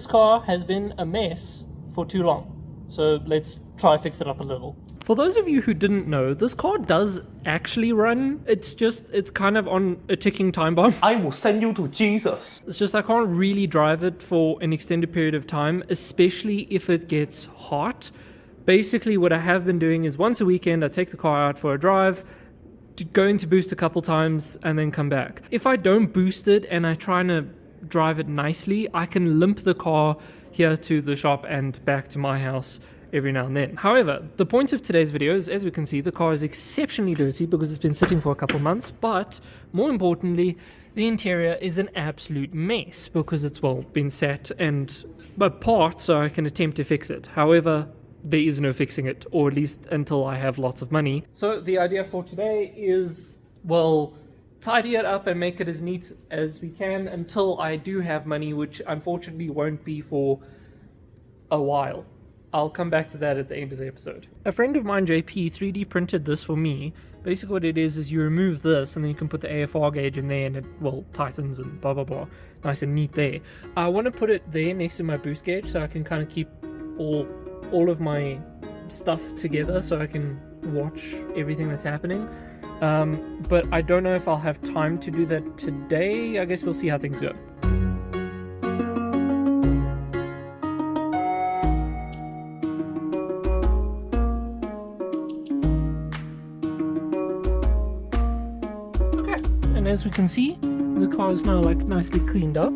this car has been a mess for too long. So let's try fix it up a little. For those of you who didn't know, this car does actually run. It's kind of on a ticking time bomb. I will send you to Jesus. It's just I can't really drive it for an extended period of time, especially if it gets hot. Basically, what I have been doing is once a weekend, I take the car out for a drive, go into boost a couple times, and then come back. If I don't boost it and I try to drive it nicely, I can limp the car here to the shop and back to my house every now and then. However, the point of today's video is, as we can see, the car is exceptionally dirty because it's been sitting for a couple months, but more importantly, the interior is an absolute mess because it's, well, been sat and apart so I can attempt to fix it. However, there is no fixing it, or at least until I have lots of money. So the idea for today is, well, tidy it up and make it as neat as we can until I do have money, which unfortunately won't be for a while. I'll come back to that at the end of the episode. A friend of mine, JP, 3D printed this for me. Basically what it is you remove this and then you can put the AFR gauge in there and it, well, tightens and blah blah blah. Nice and neat there. I want to put it there next to my boost gauge so I can kind of keep all of my stuff together so I can watch everything that's happening. But I don't know if I'll have time to do that today. I guess we'll see how things go. Okay, and as we can see, the car is now like nicely cleaned up.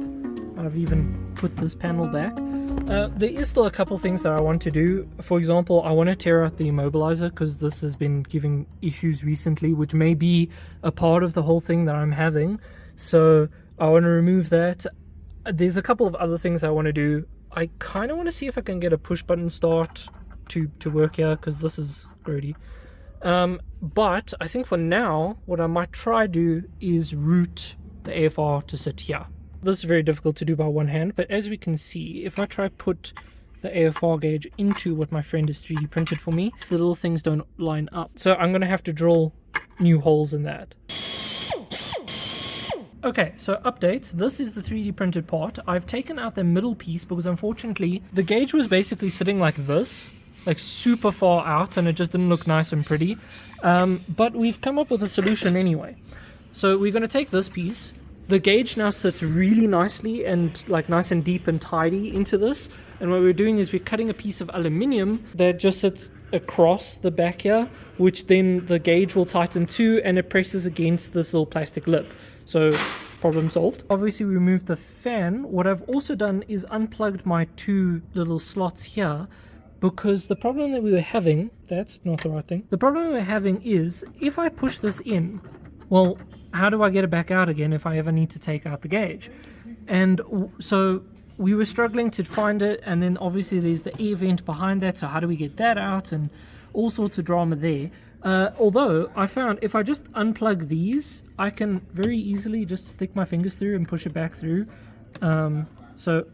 I've even put this panel back. There is still a couple things that I want to do. For example, I want to tear out the immobilizer because this has been giving issues recently, which may be a part of the whole thing that I'm having. So I want to remove that. There's a couple of other things I want to do. I kind of want to see if I can get a push button start to work here because this is grody. But I think for now, what I might try do is route the AFR to sit here. This is very difficult to do by one hand, but as we can see, if I try put the AFR gauge into what my friend has 3D printed for me, the little things don't line up. So I'm going to have to drill new holes in that. Okay, so update. This is the 3D printed part. I've taken out the middle piece because unfortunately the gauge was basically sitting like this, like super far out, and it just didn't look nice and pretty. But we've come up with a solution anyway. So we're going to take this piece. The gauge now sits really nicely and like nice and deep and tidy into this. And what we're doing is we're cutting a piece of aluminium that just sits across the back here, which then the gauge will tighten to and it presses against this little plastic lip. So problem solved. Obviously we removed the fan. What I've also done is unplugged my two little slots here because the problem that we were having, that's not the right thing. The problem we were having is if I push this in, well, how do I get it back out again if I ever need to take out the gauge? And so we were struggling to find it, and then obviously there's the air vent behind that, so how do we get that out, and all sorts of drama there. Although I found if I just unplug these, I can very easily just stick my fingers through and push it back through. So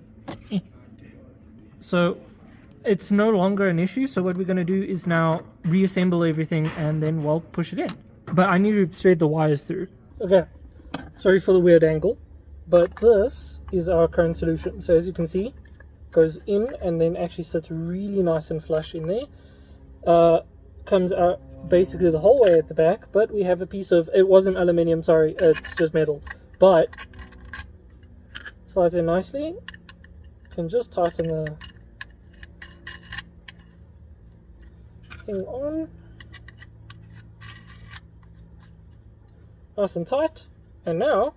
it's no longer an issue. So what we're going to do is now reassemble everything and then, well, push it in. But I need to thread the wires through. Okay, sorry for the weird angle, but this is our current solution. So as you can see, goes in and then actually sits really nice and flush in there. Comes out basically the whole way at the back, but we have a piece of, it wasn't aluminium, sorry, it's just metal. But slides in nicely, can just tighten the thing on. Nice and tight, and now,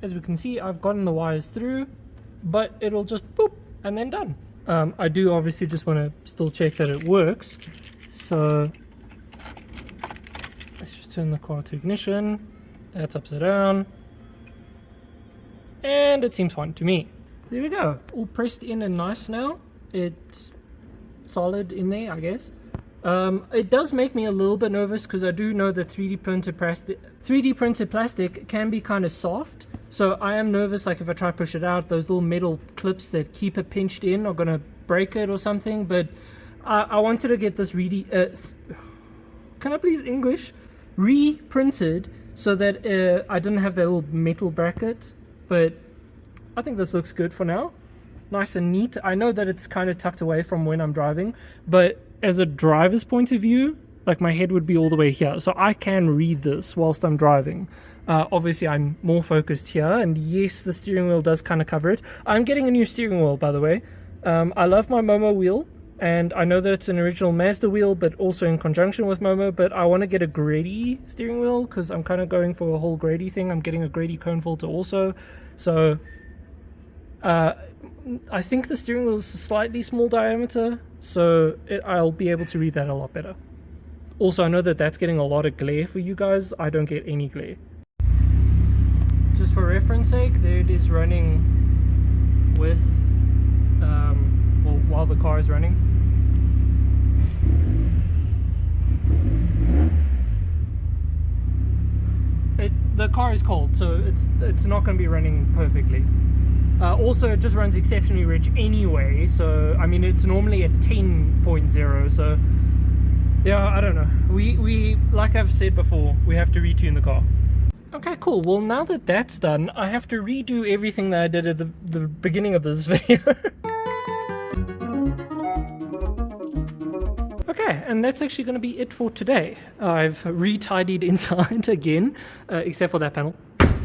as we can see, I've gotten the wires through, but it'll just boop, and then done. I do obviously just want to still check that it works, so let's just turn the car to ignition, that's upside down, and it seems fine to me. There we go, all pressed in and nice now. It's solid in there, I guess. It does make me a little bit nervous because I do know that 3D printed plastic can be kind of soft. So I am nervous, like if I try to push it out, those little metal clips that keep it pinched in are going to break it or something. But I wanted to get this really, can I please English? Reprinted so that I didn't have that little metal bracket. But I think this looks good for now. Nice and neat. I know that it's kind of tucked away from when I'm driving, but as a driver's point of view, like my head would be all the way here, so I can read this whilst I'm driving. Obviously I'm more focused here, and yes, the steering wheel does kind of cover it. I'm getting a new steering wheel, by the way. I love my Momo wheel, and I know that it's an original Mazda wheel, but also in conjunction with Momo, but I want to get a Grady steering wheel because I'm kind of going for a whole Grady thing. I'm getting a Grady cone filter also, so I think the steering wheel is a slightly small diameter, so I'll be able to read that a lot better. Also, I know that that's getting a lot of glare for you guys. I don't get any glare. Just for reference sake, there it is running with, well, while the car is running. The car is cold, so it's not going to be running perfectly. Also, it just runs exceptionally rich anyway, so I mean it's normally at 10.0, so yeah, I don't know. We like I've said before, we have to retune the car. Okay, cool. Well, now that that's done, I have to redo everything that I did at the beginning of this video. Okay, and that's actually going to be it for today. I've retidied inside again, except for that panel.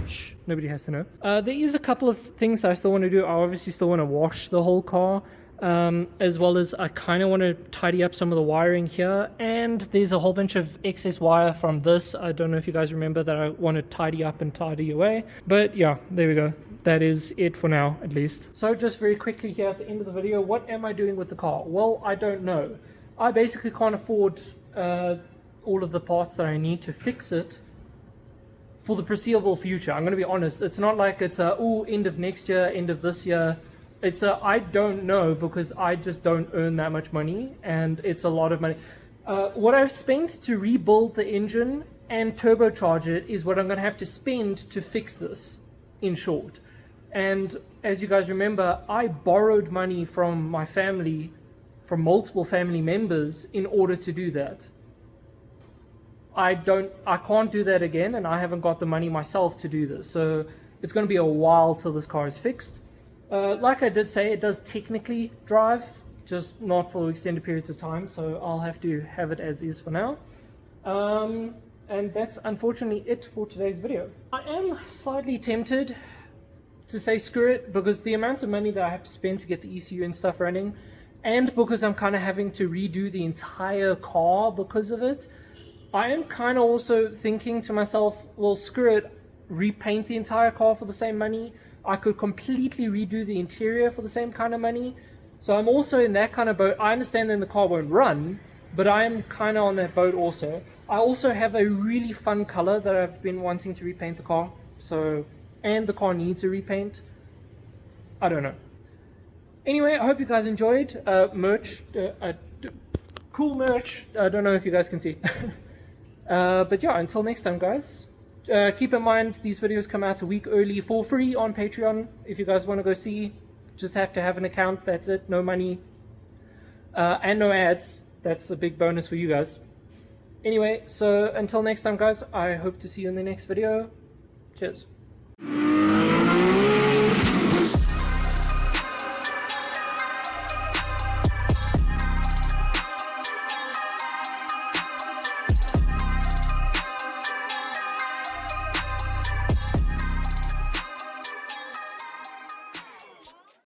Shh, nobody has to know. There is a couple of things that I still want to do. I obviously still want to wash the whole car, as well as I kind of want to tidy up some of the wiring here, and there's a whole bunch of excess wire from this. I don't know if you guys remember that I want to tidy up and tidy away, but yeah, there we go. That is it for now, at least. So just very quickly here at the end of the video, what am I doing with the car? Well, I don't know. I basically can't afford all of the parts that I need to fix it for the foreseeable future. I'm going to be honest. It's not like it's end of next year, end of this year. It's I don't know, because I just don't earn that much money, and it's a lot of money. What I've spent to rebuild the engine and turbocharge it is what I'm going to have to spend to fix this, in short. And as you guys remember, I borrowed money from my family, from multiple family members, in order to do that. I can't do that again, and I haven't got the money myself to do this, so it's going to be a while till this car is fixed. Like I did say, it does technically drive, just not for extended periods of time, so I'll have to have it as is for now. And that's unfortunately it for today's video. I am slightly tempted to say screw it, because the amount of money that I have to spend to get the ECU and stuff running, and because I'm kind of having to redo the entire car because of it, I am kind of also thinking to myself, well, screw it, repaint the entire car for the same money. I could completely redo the interior for the same kind of money. So I'm also in that kind of boat. I understand then the car won't run, but I am kind of on that boat also. I also have a really fun color that I've been wanting to repaint the car. So, and the car needs a repaint. I don't know. Anyway, I hope you guys enjoyed. Merch, cool merch. I don't know if you guys can see. But yeah, until next time, guys. Keep in mind, these videos come out a week early for free on Patreon. If you guys want to go see, just have to have an account. That's it. No money. And no ads. That's a big bonus for you guys. Anyway, so until next time, guys, I hope to see you in the next video. Cheers.